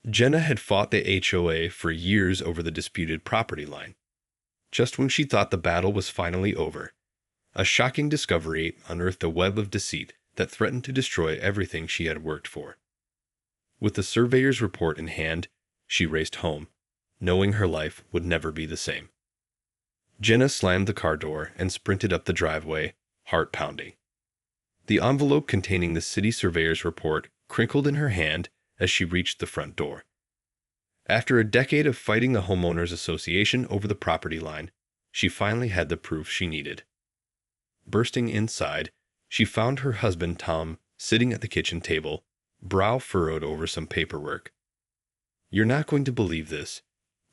Jenna had fought the HOA for years over the disputed property line. Just when she thought the battle was finally over, a shocking discovery unearthed a web of deceit that threatened to destroy everything she had worked for. With the surveyor's report in hand, she raced home, knowing her life would never be the same. Jenna slammed the car door and sprinted up the driveway, heart pounding. The envelope containing the city surveyor's report crinkled in her hand as she reached the front door. After a decade of fighting the homeowners association over the property line, she finally had the proof she needed. Bursting inside, she found her husband Tom sitting at the kitchen table, brow furrowed over some paperwork. "You're not going to believe this,"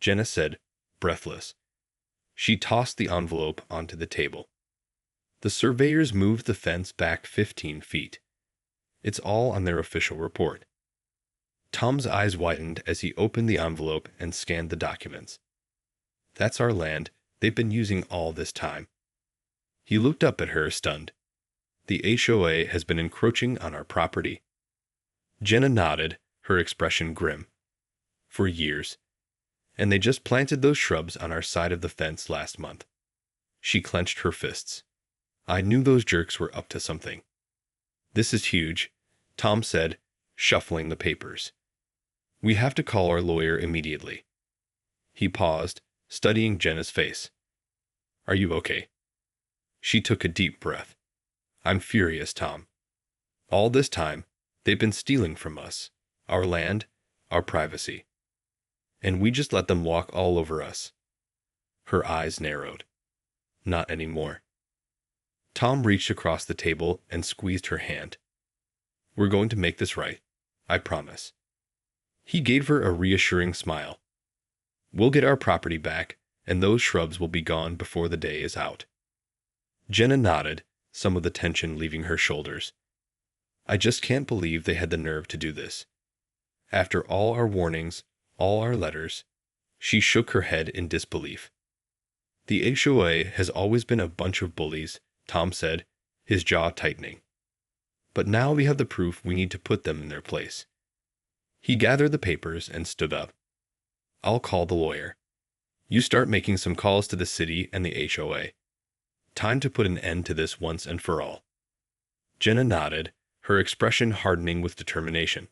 Jenna said, breathless. She tossed the envelope onto the table. The surveyors moved the fence back 15 feet. It's all on their official report. Tom's eyes widened as he opened the envelope and scanned the documents. "That's our land they've been using all this time." He looked up at her, stunned. "The HOA has been encroaching on our property." Jenna nodded, her expression grim. "For years. And they just planted those shrubs on our side of the fence last month." She clenched her fists. "I knew those jerks were up to something." "This is huge," Tom said, shuffling the papers. "We have to call our lawyer immediately." He paused, studying Jenna's face. "Are you okay?" She took a deep breath. "I'm furious, Tom. All this time, they've been stealing from us, our land, our privacy. And we just let them walk all over us." Her eyes narrowed. "Not anymore." Tom reached across the table and squeezed her hand. "We're going to make this right. I promise." He gave her a reassuring smile. "We'll get our property back, and those shrubs will be gone before the day is out." Jenna nodded, some of the tension leaving her shoulders. "I just can't believe they had the nerve to do this. After all our warnings, all our letters." She shook her head in disbelief. "The HOA has always been a bunch of bullies," Tom said, his jaw tightening. "But now we have the proof we need to put them in their place." He gathered the papers and stood up. "I'll call the lawyer. You start making some calls to the city and the HOA. Time to put an end to this once and for all." Jenna nodded, her expression hardening with determination.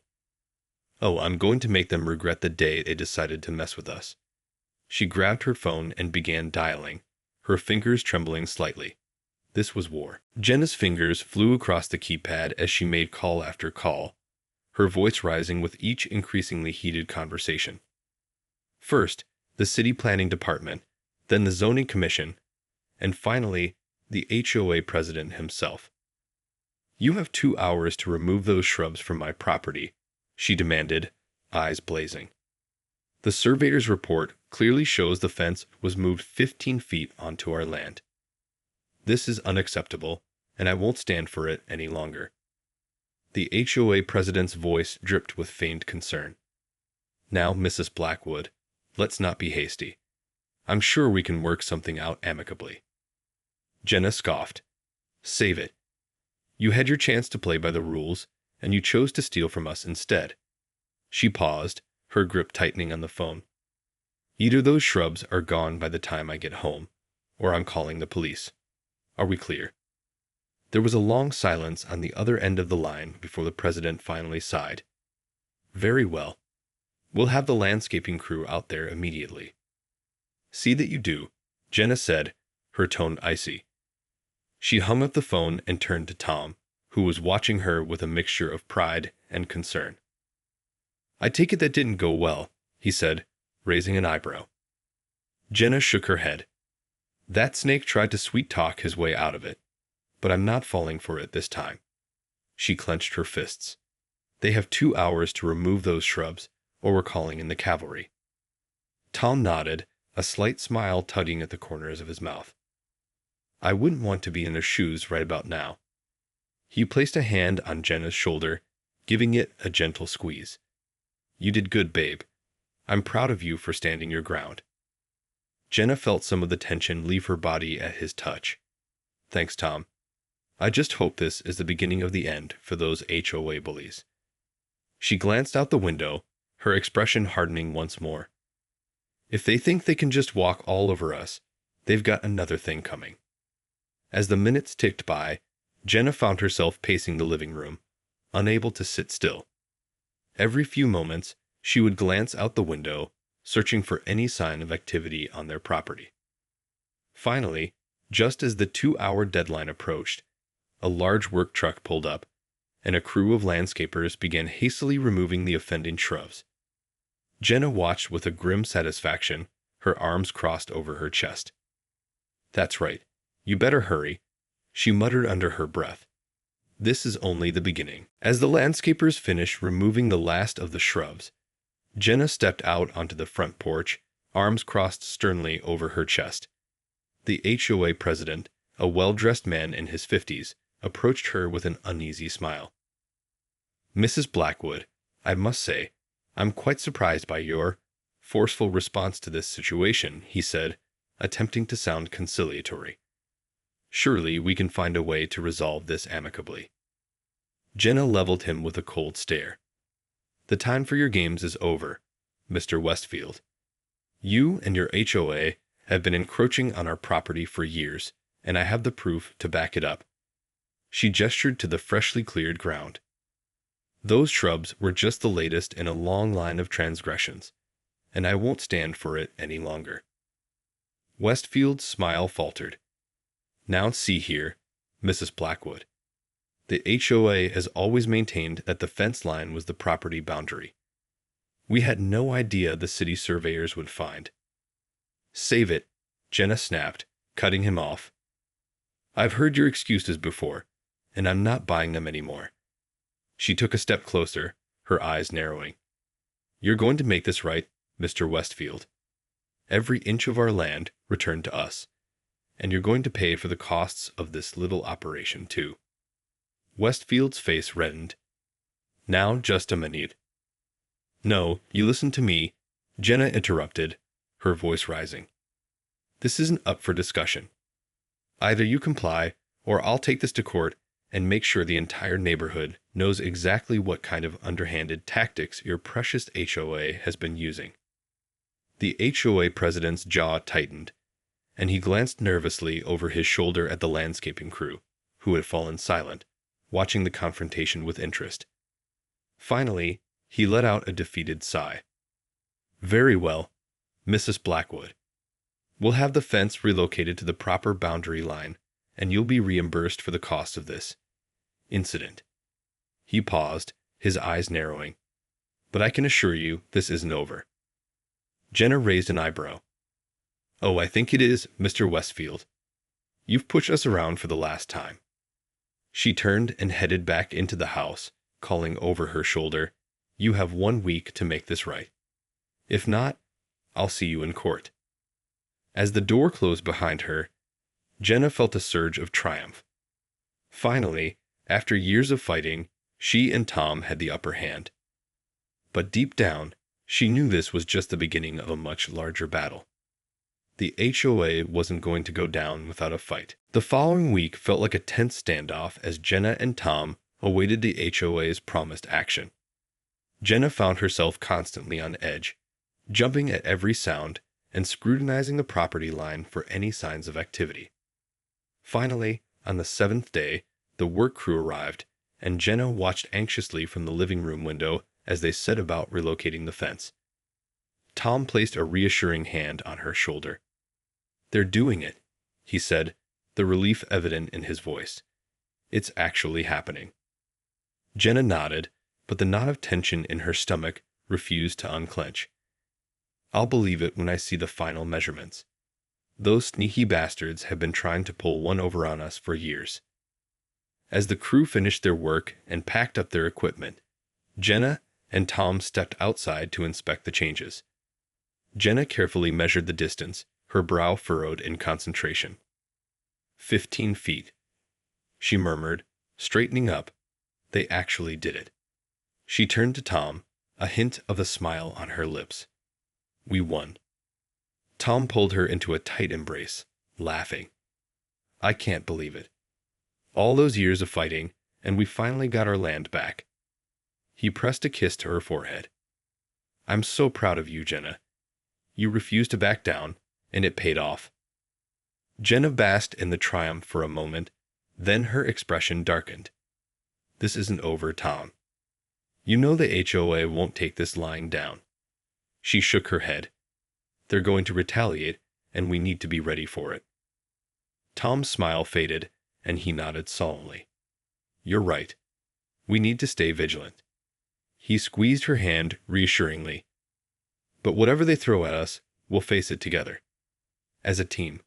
"Oh, I'm going to make them regret the day they decided to mess with us." She grabbed her phone and began dialing, her fingers trembling slightly. This was war. Jenna's fingers flew across the keypad as she made call after call, her voice rising with each increasingly heated conversation. First, the city planning department, then the zoning commission, and finally, the HOA president himself. "You have 2 hours to remove those shrubs from my property," she demanded, eyes blazing. "The surveyor's report clearly shows the fence was moved 15 feet onto our land. This is unacceptable, and I won't stand for it any longer." The HOA president's voice dripped with feigned concern. "Now, Mrs. Blackwood, let's not be hasty. I'm sure we can work something out amicably." Jenna scoffed. "Save it. You had your chance to play by the rules, and you chose to steal from us instead." She paused, her grip tightening on the phone. "Either those shrubs are gone by the time I get home, or I'm calling the police. Are we clear?" There was a long silence on the other end of the line before the president finally sighed. "Very well. We'll have the landscaping crew out there immediately." "See that you do," Jenna said, her tone icy. She hung up the phone and turned to Tom, who was watching her with a mixture of pride and concern. "I take it that didn't go well," he said, raising an eyebrow. Jenna shook her head. "That snake tried to sweet-talk his way out of it, but I'm not falling for it this time." She clenched her fists. "They have 2 hours to remove those shrubs, or we're calling in the cavalry." Tom nodded, a slight smile tugging at the corners of his mouth. "I wouldn't want to be in their shoes right about now." He placed a hand on Jenna's shoulder, giving it a gentle squeeze. "You did good, babe. I'm proud of you for standing your ground." Jenna felt some of the tension leave her body at his touch. "Thanks, Tom. I just hope this is the beginning of the end for those HOA bullies." She glanced out the window, her expression hardening once more. If they think they can just walk all over us, they've got another thing coming. As the minutes ticked by, Jenna found herself pacing the living room, unable to sit still. Every few moments, she would glance out the window, searching for any sign of activity on their property. Finally, just as the 2-hour deadline approached, a large work truck pulled up, and a crew of landscapers began hastily removing the offending shrubs. Jenna watched with a grim satisfaction, her arms crossed over her chest. "That's right. You better hurry," she muttered under her breath. "This is only the beginning." As the landscapers finished removing the last of the shrubs, Jenna stepped out onto the front porch, arms crossed sternly over her chest. The HOA president, a well-dressed man in his 50s, approached her with an uneasy smile. "Mrs. Blackwood, I must say, I'm quite surprised by your forceful response to this situation," he said, attempting to sound conciliatory. "Surely we can find a way to resolve this amicably." Jenna leveled him with a cold stare. "The time for your games is over, Mr. Westfield. You and your HOA have been encroaching on our property for years, and I have the proof to back it up." She gestured to the freshly cleared ground. "Those shrubs were just the latest in a long line of transgressions, and I won't stand for it any longer." Westfield's smile faltered. "Now see here, Mrs. Blackwood. The HOA has always maintained that the fence line was the property boundary. We had no idea the city surveyors would find." "Save it," Jenna snapped, cutting him off. "I've heard your excuses before, and I'm not buying them anymore." She took a step closer, her eyes narrowing. "You're going to make this right, Mr. Westfield. Every inch of our land returned to us, and you're going to pay for the costs of this little operation, too." Westfield's face reddened. "Now just a minute." "No, you listen to me," Jenna interrupted, her voice rising. "This isn't up for discussion. Either you comply, or I'll take this to court and make sure the entire neighborhood knows exactly what kind of underhanded tactics your precious HOA has been using." The HOA president's jaw tightened, and he glanced nervously over his shoulder at the landscaping crew, who had fallen silent, watching the confrontation with interest. Finally, he let out a defeated sigh. "Very well, Mrs. Blackwood. We'll have the fence relocated to the proper boundary line, and you'll be reimbursed for the cost of this incident." He paused, his eyes narrowing. "But I can assure you this isn't over." Jenna raised an eyebrow. "Oh, I think it is, Mr. Westfield. You've pushed us around for the last time." She turned and headed back into the house, calling over her shoulder, "You have 1 week to make this right. If not, I'll see you in court." As the door closed behind her, Jenna felt a surge of triumph. Finally, after years of fighting, she and Tom had the upper hand. But deep down, she knew this was just the beginning of a much larger battle. The HOA wasn't going to go down without a fight. The following week felt like a tense standoff as Jenna and Tom awaited the HOA's promised action. Jenna found herself constantly on edge, jumping at every sound and scrutinizing the property line for any signs of activity. Finally, on the 7th day, the work crew arrived, and Jenna watched anxiously from the living room window as they set about relocating the fence. Tom placed a reassuring hand on her shoulder. "They're doing it," he said, the relief evident in his voice. "It's actually happening." Jenna nodded, but the knot of tension in her stomach refused to unclench. "I'll believe it when I see the final measurements. Those sneaky bastards have been trying to pull one over on us for years." As the crew finished their work and packed up their equipment, Jenna and Tom stepped outside to inspect the changes. Jenna carefully measured the distance, her brow furrowed in concentration. 15 feet, she murmured, straightening up. They actually did it. She turned to Tom, a hint of a smile on her lips. "We won." Tom pulled her into a tight embrace, laughing. "I can't believe it. All those years of fighting, and we finally got our land back." He pressed a kiss to her forehead. I'm so proud of you, Jenna. You refused to back down, and it paid off. Jenna basked in the triumph for a moment, then her expression darkened. This isn't over, Tom. You know the HOA won't take this lying down. She shook her head. They're going to retaliate, and we need to be ready for it. Tom's smile faded, and he nodded solemnly. You're right. We need to stay vigilant. He squeezed her hand reassuringly. But whatever they throw at us, we'll face it together. As a team.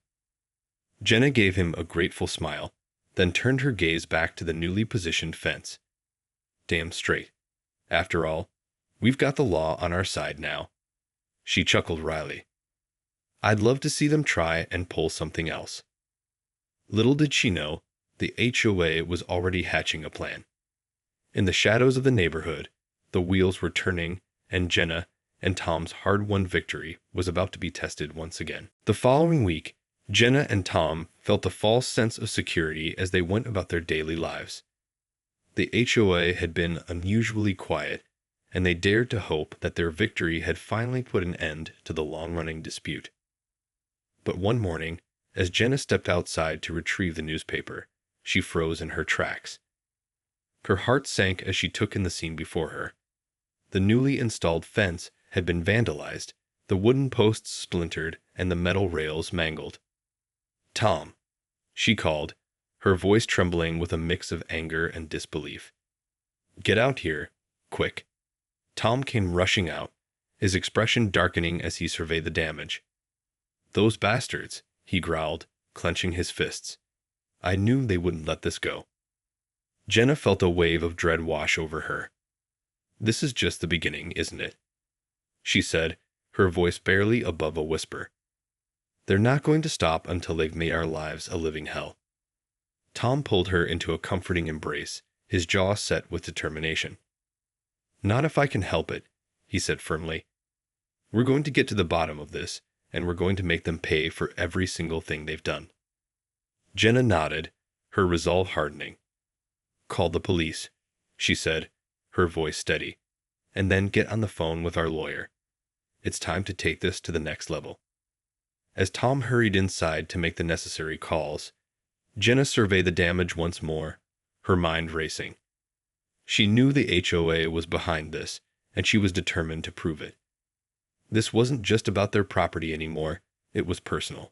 Jenna gave him a grateful smile, then turned her gaze back to the newly positioned fence. Damn straight. After all, we've got the law on our side now. She chuckled wryly. I'd love to see them try and pull something else. Little did she know, the HOA was already hatching a plan. In the shadows of the neighborhood, the wheels were turning, and Jenna and Tom's hard-won victory was about to be tested once again. The following week, Jenna and Tom felt a false sense of security as they went about their daily lives. The HOA had been unusually quiet, and they dared to hope that their victory had finally put an end to the long-running dispute. But one morning, as Jenna stepped outside to retrieve the newspaper, she froze in her tracks. Her heart sank as she took in the scene before her. The newly installed fence had been vandalized, the wooden posts splintered, and the metal rails mangled. Tom, she called, her voice trembling with a mix of anger and disbelief. Get out here, quick. Tom came rushing out, his expression darkening as he surveyed the damage. Those bastards, he growled, clenching his fists. I knew they wouldn't let this go. Jenna felt a wave of dread wash over her. This is just the beginning, isn't it? She said, her voice barely above a whisper. They're not going to stop until they've made our lives a living hell. Tom pulled her into a comforting embrace, his jaw set with determination. Not if I can help it, he said firmly. We're going to get to the bottom of this, and we're going to make them pay for every single thing they've done. Jenna nodded, her resolve hardening. Call the police, she said, her voice steady, and then get on the phone with our lawyer. It's time to take this to the next level. As Tom hurried inside to make the necessary calls, Jenna surveyed the damage once more, her mind racing. She knew the HOA was behind this, and she was determined to prove it. This wasn't just about their property anymore, it was personal.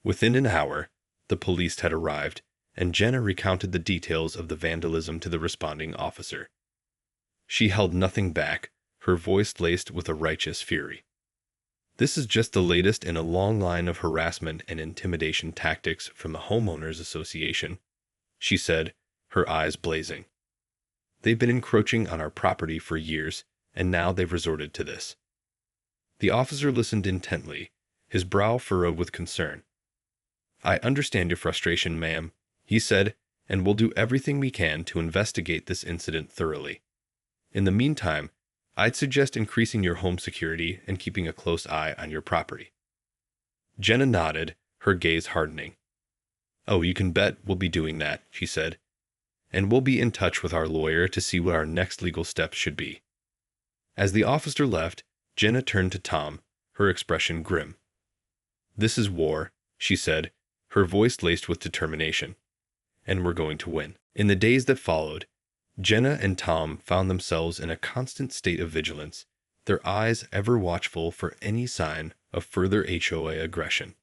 Within an hour, the police had arrived, and Jenna recounted the details of the vandalism to the responding officer. She held nothing back, her voice laced with a righteous fury. This is just the latest in a long line of harassment and intimidation tactics from the Homeowners Association, she said, her eyes blazing. They've been encroaching on our property for years, and now they've resorted to this. The officer listened intently, his brow furrowed with concern. I understand your frustration, ma'am, he said, and we'll do everything we can to investigate this incident thoroughly. In the meantime, I'd suggest increasing your home security and keeping a close eye on your property. Jenna nodded, her gaze hardening. Oh, you can bet we'll be doing that, she said. And we'll be in touch with our lawyer to see what our next legal steps should be. As the officer left, Jenna turned to Tom, her expression grim. This is war, she said, her voice laced with determination. And we're going to win. In the days that followed, Jenna and Tom found themselves in a constant state of vigilance, their eyes ever watchful for any sign of further HOA aggression.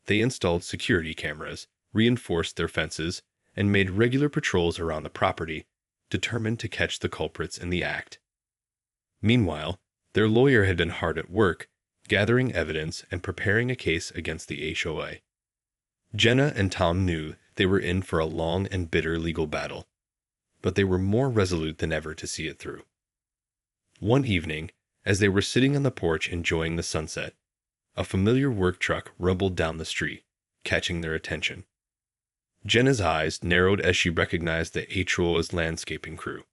They installed security cameras, reinforced their fences, and made regular patrols around the property, determined to catch the culprits in the act. Meanwhile, their lawyer had been hard at work, gathering evidence and preparing a case against the HOA. Jenna and Tom knew they were in for a long and bitter legal battle, but they were more resolute than ever to see it through. One evening, as they were sitting on the porch enjoying the sunset, a familiar work truck rumbled down the street, catching their attention. Jenna's eyes narrowed as she recognized the HOA's landscaping crew.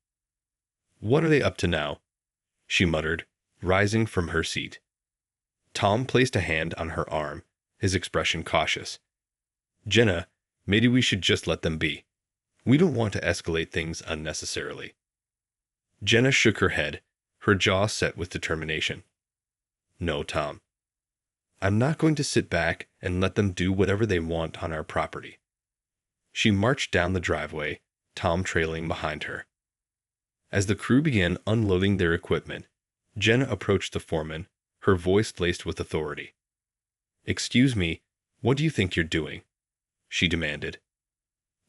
What are they up to now? She muttered, rising from her seat. Tom placed a hand on her arm, his expression cautious. Jenna, maybe we should just let them be. We don't want to escalate things unnecessarily. Jenna shook her head, her jaw set with determination. No, Tom. I'm not going to sit back and let them do whatever they want on our property. She marched down the driveway, Tom trailing behind her. As the crew began unloading their equipment, Jenna approached the foreman, her voice laced with authority. "Excuse me, what do you think you're doing?" she demanded.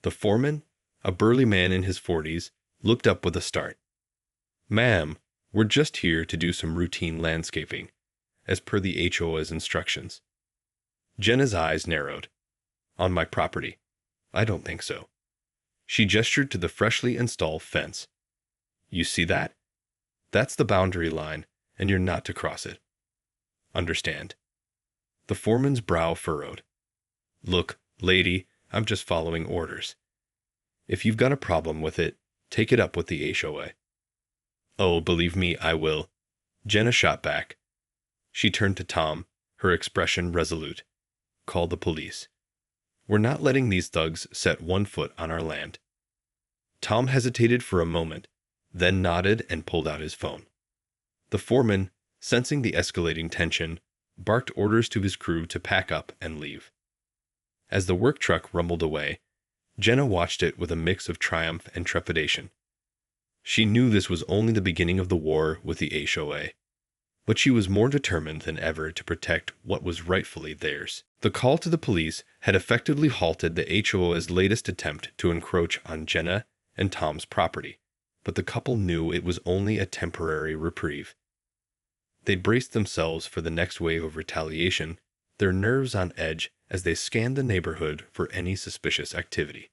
The foreman, a burly man in his 40s, looked up with a start. "Ma'am, we're just here to do some routine landscaping, as per the HOA's instructions." Jenna's eyes narrowed. "On my property? I don't think so." She gestured to the freshly installed fence. "You see that? That's the boundary line, and you're not to cross it. Understand?" The foreman's brow furrowed. "Look, lady, I'm just following orders. If you've got a problem with it, take it up with the HOA." "Oh, believe me, I will," Jenna shot back. She turned to Tom, her expression resolute. "Call the police. We're not letting these thugs set one foot on our land." Tom hesitated for a moment, then nodded and pulled out his phone. The foreman, sensing the escalating tension, barked orders to his crew to pack up and leave. As the work truck rumbled away, Jenna watched it with a mix of triumph and trepidation. She knew this was only the beginning of the war with the HOA, but she was more determined than ever to protect what was rightfully theirs. The call to the police had effectively halted the HOA's latest attempt to encroach on Jenna and Tom's property, but the couple knew it was only a temporary reprieve. They braced themselves for the next wave of retaliation, their nerves on edge as they scanned the neighborhood for any suspicious activity.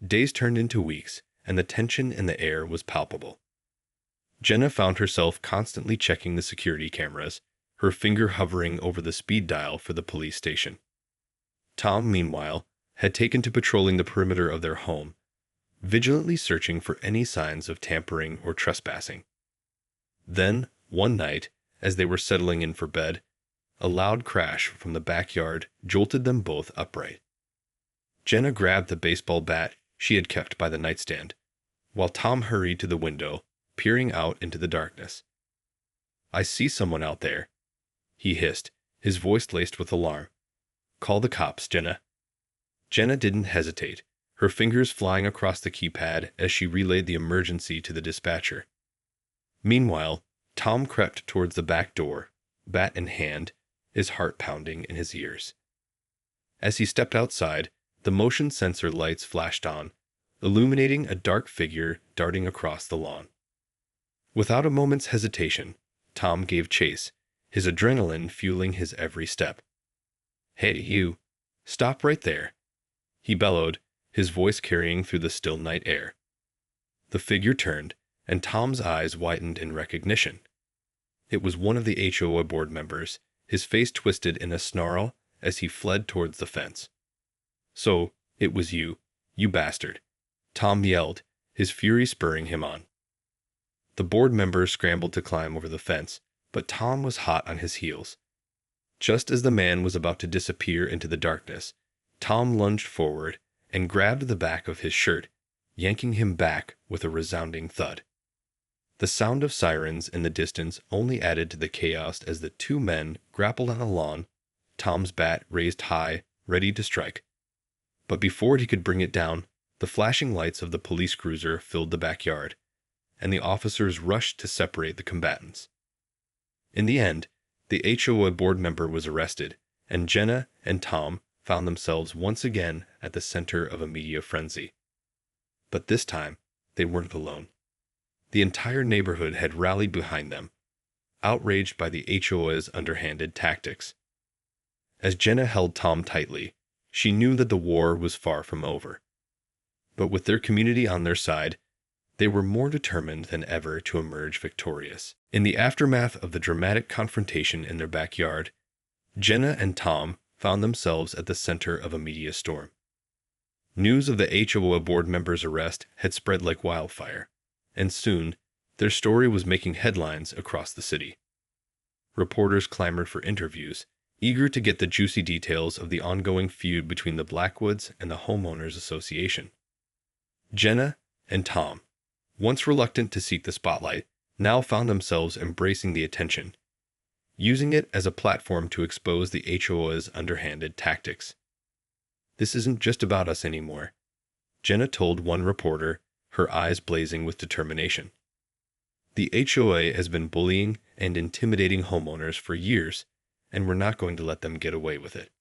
Days turned into weeks, and the tension in the air was palpable. Jenna found herself constantly checking the security cameras, her finger hovering over the speed dial for the police station. Tom, meanwhile, had taken to patrolling the perimeter of their home, vigilantly searching for any signs of tampering or trespassing. Then, one night, as they were settling in for bed, a loud crash from the backyard jolted them both upright. Jenna grabbed the baseball bat she had kept by the nightstand, while Tom hurried to the window, peering out into the darkness. "I see someone out there," he hissed, his voice laced with alarm. "Call the cops, Jenna." Jenna didn't hesitate, her fingers flying across the keypad as she relayed the emergency to the dispatcher. Meanwhile, Tom crept towards the back door, bat in hand, his heart pounding in his ears. As he stepped outside, the motion sensor lights flashed on, illuminating a dark figure darting across the lawn. Without a moment's hesitation, Tom gave chase, his adrenaline fueling his every step. "Hey, you! Stop right there!" he bellowed, his voice carrying through the still night air. The figure turned, and Tom's eyes widened in recognition. It was one of the HOA board members, his face twisted in a snarl as he fled towards the fence. "So, it was you bastard!" Tom yelled, his fury spurring him on. The board member scrambled to climb over the fence, but Tom was hot on his heels. Just as the man was about to disappear into the darkness, Tom lunged forward and grabbed the back of his shirt, yanking him back with a resounding thud. The sound of sirens in the distance only added to the chaos as the two men grappled on the lawn, Tom's bat raised high, ready to strike. But before he could bring it down, the flashing lights of the police cruiser filled the backyard, and the officers rushed to separate the combatants. In the end, the HOA board member was arrested, and Jenna and Tom found themselves once again at the center of a media frenzy. But this time, they weren't alone. The entire neighborhood had rallied behind them, outraged by the HOA's underhanded tactics. As Jenna held Tom tightly, she knew that the war was far from over. But with their community on their side, they were more determined than ever to emerge victorious. In the aftermath of the dramatic confrontation in their backyard, Jenna and Tom found themselves at the center of a media storm. News of the HOA board member's arrest had spread like wildfire, and soon their story was making headlines across the city. Reporters clamored for interviews, eager to get the juicy details of the ongoing feud between the Blackwoods and the Homeowners Association. Jenna and Tom, once reluctant to seek the spotlight, now found themselves embracing the attention, using it as a platform to expose the HOA's underhanded tactics. "This isn't just about us anymore," Jenna told one reporter, her eyes blazing with determination. "The HOA has been bullying and intimidating homeowners for years, and we're not going to let them get away with it."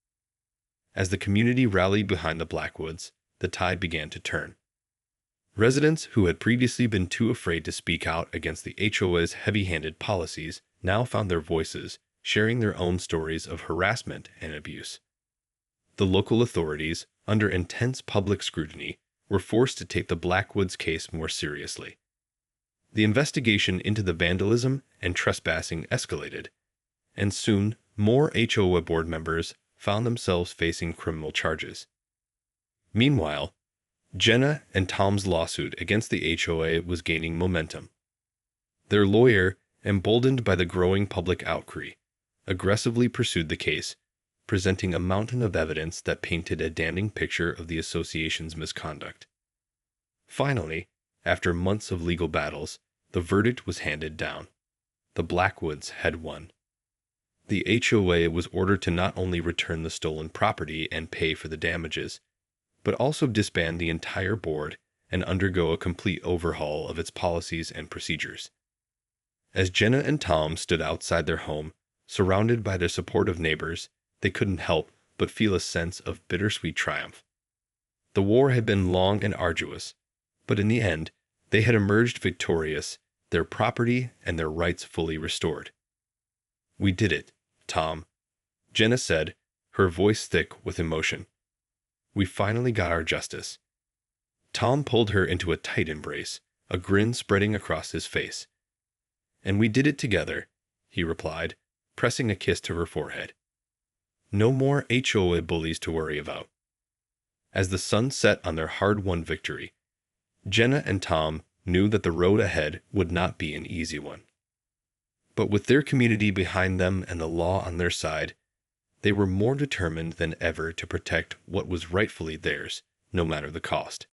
As the community rallied behind the Blackwoods, the tide began to turn. Residents who had previously been too afraid to speak out against the HOA's heavy-handed policies now found their voices, sharing their own stories of harassment and abuse. The local authorities, under intense public scrutiny, were forced to take the Blackwoods case more seriously. The investigation into the vandalism and trespassing escalated, and soon more HOA board members found themselves facing criminal charges. Meanwhile, Jenna and Tom's lawsuit against the HOA was gaining momentum. Their lawyer, emboldened by the growing public outcry, aggressively pursued the case, presenting a mountain of evidence that painted a damning picture of the association's misconduct. Finally, after months of legal battles, the verdict was handed down. The Blackwoods had won. The HOA was ordered to not only return the stolen property and pay for the damages, but also disband the entire board and undergo a complete overhaul of its policies and procedures. As Jenna and Tom stood outside their home, surrounded by their supportive neighbors, they couldn't help but feel a sense of bittersweet triumph. The war had been long and arduous, but in the end, they had emerged victorious, their property and their rights fully restored. "We did it, Tom," Jenna said, her voice thick with emotion. "We finally got our justice." Tom pulled her into a tight embrace, a grin spreading across his face. "And we did it together," he replied, pressing a kiss to her forehead. "No more HOA bullies to worry about." As the sun set on their hard-won victory, Jenna and Tom knew that the road ahead would not be an easy one. But with their community behind them and the law on their side, they were more determined than ever to protect what was rightfully theirs, no matter the cost.